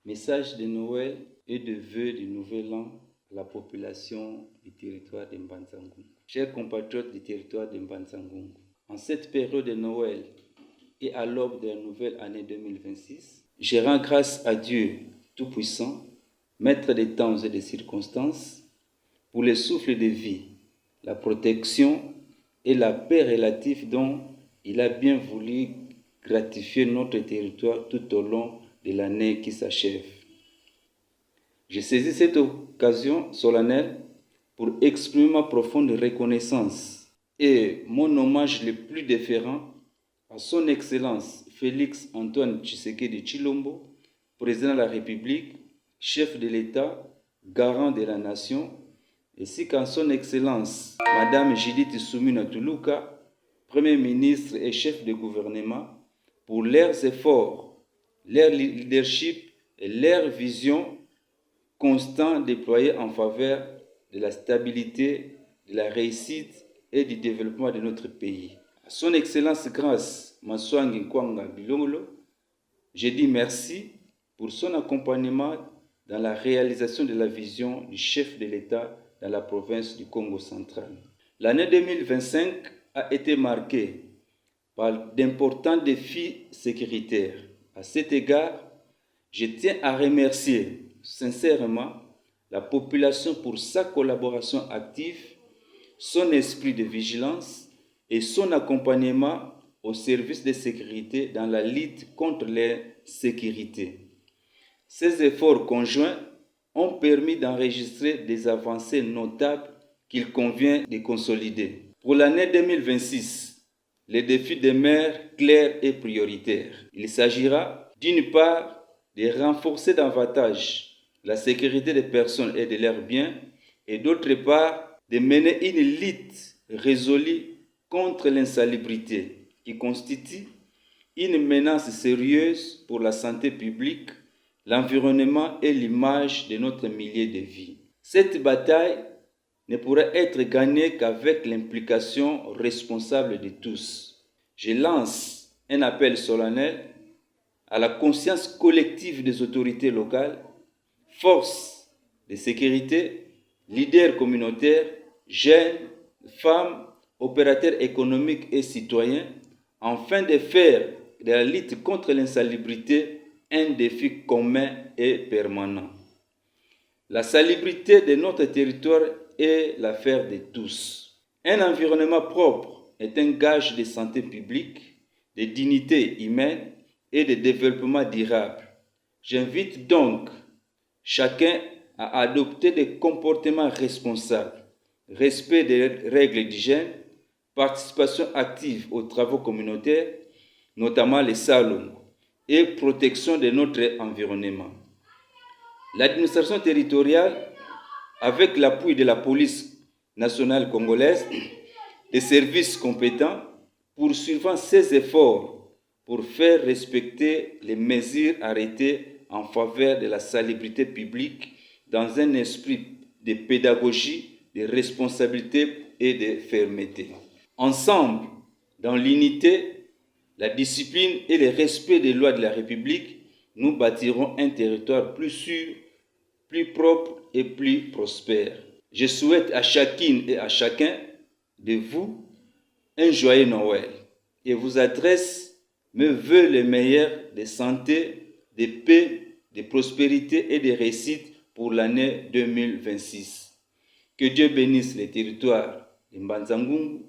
Message de Noël et de vœux du Nouvel An à la population du territoire de Mbanza-Ngungu. Chers compatriotes du territoire de Mbanza-Ngungu, en cette période de Noël et à l'aube de la nouvelle année 2026, je rends grâce à Dieu Tout-Puissant, Maître des temps et des circonstances, pour le souffle de vie, la protection et la paix relative dont il a bien voulu gratifier notre territoire tout au long de l'année qui s'achève. Je saisis cette occasion solennelle pour exprimer ma profonde reconnaissance et mon hommage le plus déférent à son Excellence Félix Antoine Tshisekedi Tshilombo, président de la République, chef de l'État, garant de la nation, ainsi qu'à son Excellence Madame Judith Suminwa Tuluka, Premier ministre et chef de gouvernement, pour leurs efforts, leur leadership et leur vision constante déployée en faveur de la stabilité, de la réussite et du développement de notre pays. À son Excellence Grâce Maswangi Nkwanga Bilongolo, je dis merci pour son accompagnement dans la réalisation de la vision du chef de l'État dans la province du Congo central. L'année 2025 a été marquée par d'importants défis sécuritaires. À cet égard, je tiens à remercier sincèrement la population pour sa collaboration active, son esprit de vigilance et son accompagnement au service de sécurité dans la lutte contre l'insécurité. Ces efforts conjoints ont permis d'enregistrer des avancées notables qu'il convient de consolider. Pour l'année 2026, les défis demeurent clairs et prioritaires. Il s'agira d'une part de renforcer davantage la sécurité des personnes et de leurs biens et d'autre part de mener une lutte résolue contre l'insalubrité qui constitue une menace sérieuse pour la santé publique, l'environnement et l'image de notre milieu de vie. Cette bataille ne pourra être gagnée qu'avec l'implication responsable de tous. Je lance un appel solennel à la conscience collective des autorités locales, forces de sécurité, leaders communautaires, jeunes, femmes, opérateurs économiques et citoyens, afin de faire de la lutte contre l'insalubrité un défi commun et permanent. La salubrité de notre territoire est l'affaire de tous. Un environnement propre est un gage de santé publique, de dignité humaine et de développement durable. J'invite donc chacun à adopter des comportements responsables, respect des règles d'hygiène, participation active aux travaux communautaires, notamment les salons, et protection de notre environnement. L'administration territoriale, avec l'appui de la police nationale congolaise, des services compétents, poursuivant ses efforts pour faire respecter les mesures arrêtées en faveur de la salubrité publique dans un esprit de pédagogie, de responsabilité et de fermeté. Ensemble, dans l'unité, la discipline et le respect des lois de la République, nous bâtirons un territoire plus sûr, plus propre et plus prospère. Je souhaite à chacune et à chacun de vous un joyeux Noël et vous adresse mes vœux les meilleurs de santé, de paix, de prospérité et de réussite pour l'année 2026. Que Dieu bénisse les territoires de Mbanza-Ngungu,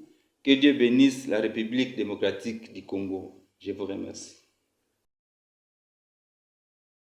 que Dieu bénisse la République démocratique du Congo. Je vous remercie.